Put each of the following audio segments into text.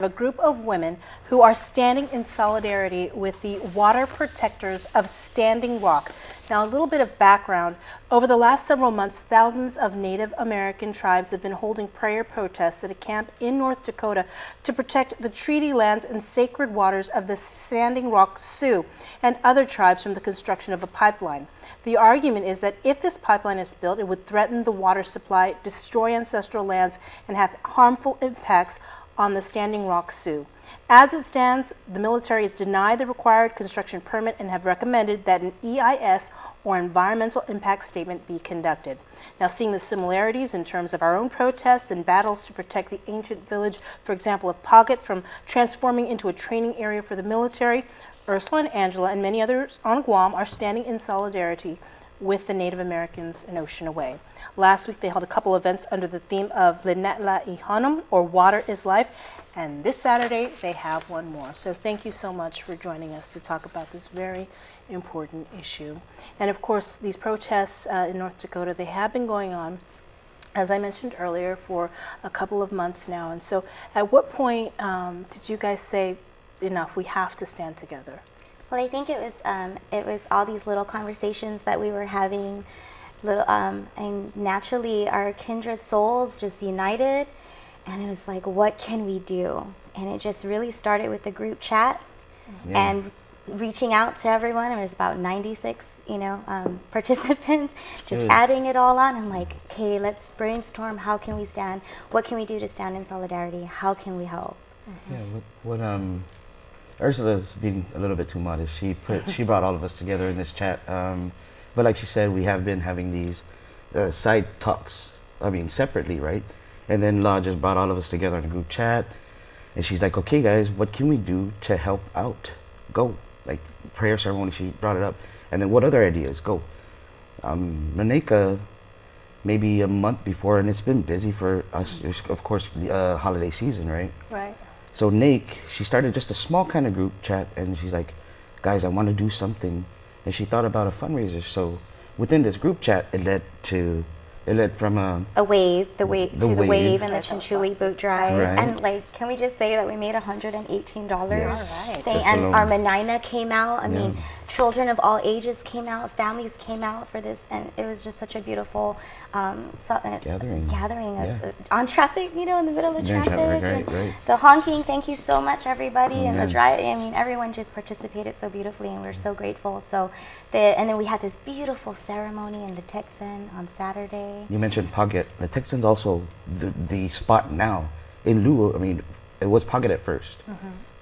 A group of women who are standing in solidarity with the Water Protectors of Standing Rock. Now, a little bit of background. Over the last several months, thousands of Native American tribes have been holding prayer protests at a camp in North Dakota to protect the treaty lands and sacred waters of the Standing Rock Sioux and other tribes from the construction of a pipeline. The argument is that if this pipeline is built, it would threaten the water supply, destroy ancestral lands, and have harmful impacts on the Standing Rock Sioux. As it stands, the military has denied the required construction permit and have recommended that an EIS or environmental impact statement be conducted. Now, seeing the similarities in terms of our own protests and battles to protect the ancient village, for example, of Pauget, from transforming into a training area for the military, Ursula and Angela and many others on Guam are standing in solidarity with the Native Americans in Ocean Away. Last week, they held a couple events under the theme of Linetla Ihanum, or Water is Life, and this Saturday, they have one more. So thank you so much for joining us to talk about this very important issue. And of course, these protests in North Dakota, they have been going on, as I mentioned earlier, for a couple of months now. And so at what point did you guys say, enough, we have to stand together? Well, I think it was all these little conversations that we were having, and naturally our kindred souls just united, and it was like, what can we do? And it just really started with the group chat and reaching out to everyone. There was about 96, participants, just adding it all on. I'm like, okay, let's brainstorm. How can we stand? What can we do to stand in solidarity? How can we help? Yeah, Ursula's being a little bit too modest. She brought all of us together in this chat. But like she said, we have been having these side talks, separately, right? And then La just brought all of us together in a group chat. And she's like, okay, guys, what can we do to help out? Go. Like, prayer ceremony, she brought it up. And then what other ideas? Go. Maneka, maybe a month before, and it's been busy for us, of course, holiday season, right? Right. So Nake, she started just a small kind of group chat, and she's like, guys, I want to do something. And she thought about a fundraiser. So within this group chat, it led from a wave, the wave and the That's Chinchuli awesome. boat drive. Right. And can we just say that we made $118? Yes. All right. Just And alone. our Menina came out. I mean, children of all ages came out, families came out for this, and it was just such a beautiful gathering of, on traffic, in the middle of Yeah, traffic. right. The honking, thank you so much, everybody, and the Yeah. drive. I mean, everyone just participated so beautifully, and we're so grateful. So, and then we had this beautiful ceremony in the Texan on Saturday. You mentioned Pauget. The Texans also the spot now. In lieu, it was Pauget at first,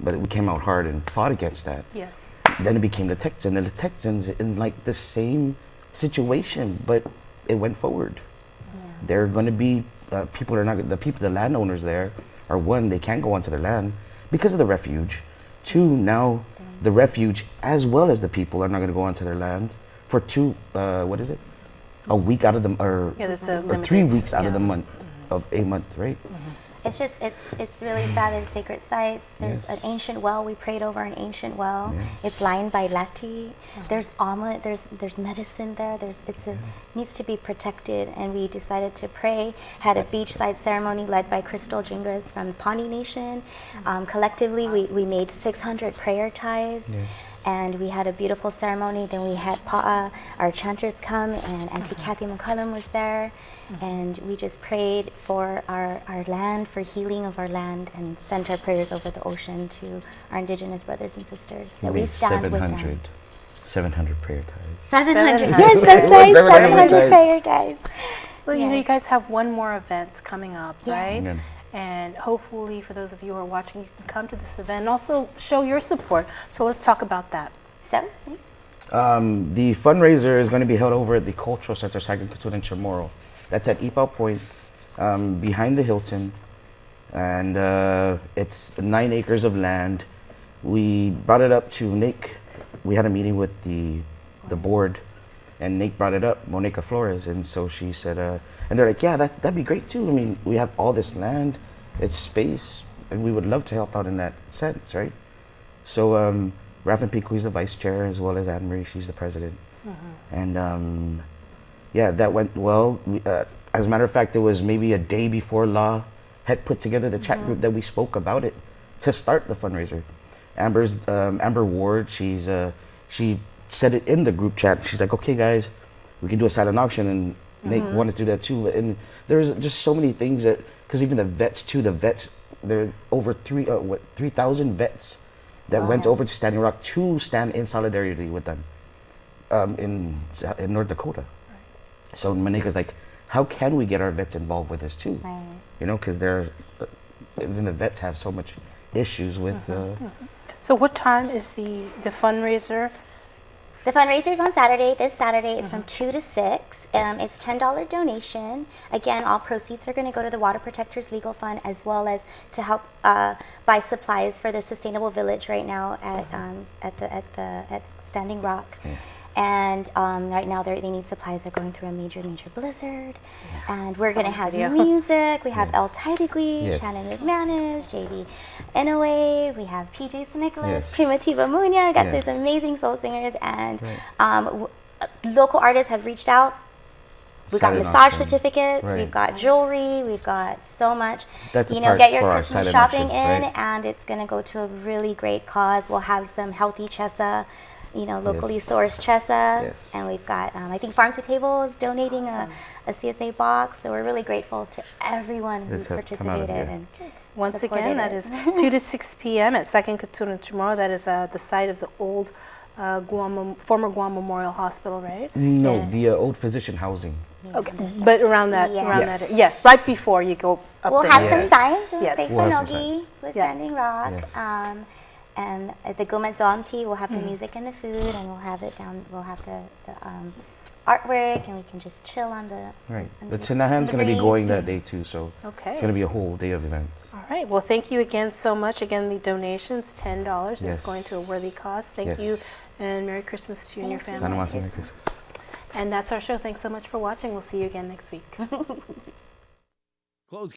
but we came out hard and fought against that. Yes. Then it became the Texans, and the Texans in like the same situation, but it went forward. There are going to be the landowners there are, one, they can't go onto their land because of the refuge. Two, now the refuge as well as the people are not going to go onto their land for a week out of the, or that's a limited, 3 weeks out of the month, of a month, right? It's just, it's really sad. There's sacred sites. There's an ancient well. We prayed over an ancient well. Yeah. It's lined by lati. There's omelet. There's medicine there. Needs to be protected. And we decided to pray. Had a beachside ceremony led by Crystal Jingras from the Pawnee Nation. Collectively, we made 600 prayer ties. Yes. And we had a beautiful ceremony. Then we had Pa'a, our chanters, come, and Auntie Kathy McCullum was there. And we just prayed for our land, for healing of our land, and sent our prayers over the ocean to our indigenous brothers and sisters. That we stand with them. 700 prayer ties. 700. Yes, that's right. 700 700 prayer ties. Well, you Yes. guys have one more event coming up, right? Yeah. And hopefully, for those of you who are watching, you can come to this event and also show your support. So let's talk about that. So, The fundraiser is going to be held over at the Cultural Center, Saginaw Katun in Chamorro. That's at Ipao Point, behind the Hilton. And it's 9 acres of land. We brought it up to Nick. We had a meeting with the board, and Nick brought it up, Monica Flores. And so she said, and they're like, yeah, that'd be great too. We have all this land, it's space, and we would love to help out in that sense, right? So Raffin Pico, he's the vice chair, as well as Anne Marie, she's the president. And that went well. As a matter of fact, it was maybe a day before Law had put together the chat group that we spoke about it. to start the fundraiser. Amber Ward, she said it in the group chat. She's like, okay, guys, we can do a silent auction, and Nate wanted to do that too. And there's just so many things that, because even the vets too, there are over 3,000 vets that went over to Standing Rock to stand in solidarity with them in North Dakota. So Maneka's like, how can we get our vets involved with this too? Right. You know, because even the vets have so much issues with. So what time is the fundraiser? The fundraiser's on Saturday. This Saturday, it's from 2 to 6. It's $10 donation. Again, all proceeds are going to go to the Water Protectors Legal Fund, as well as to help buy supplies for the Sustainable Village right now at Standing Rock. Yeah. And right now they need supplies. They're going through a major blizzard. And we're going to have video. music. We have Yes. El Tidegui, Yes. Shannon McManus, JD Inouye. We have PJ St. Nicholas, Yes. Primitiva Munya. We got Yes. these amazing soul singers. And Right. local artists have reached out. We got Silent massage auction. certificates. Right. We've got jewelry. We've got so much. That's a You know, part get your for our Christmas silent shopping auction, in, right. and it's going to go to a really great cause. We'll have some healthy chesa, locally Yes. sourced chesa. Yes. And we've got, I think Farm to Table is donating a CSA box. So we're really grateful to everyone who That's come out of participated. here. And Once supported again, that it. is 2 to 6 p.m. at Second Cotuno tomorrow. That is the site of the old former Guam Memorial Hospital, right? No, And- the old physician housing. Okay, but around that, Yes. yes, right before you go up we'll there. have Yes. some signs. It'll Yes. say We'll have some Sanogi signs. with Yeah. Standing Rock. Yes. And at the Gomenzomti, we'll have the music and the food, and we'll have it down. We'll have the artwork, and we can just chill on the. Right. on The Tinahan's going to be breeze. going that day too, so Okay. it's going to be a whole day of events. All right. Well, thank you again so much. Again, the donation's $10, and it's Yes. going to a worthy cause. Thank Yes. you, and Merry Christmas to you and your Thank you. family. Sana Masa, Merry Christmas. And that's our show. Thanks so much for watching. We'll see you again next week. Close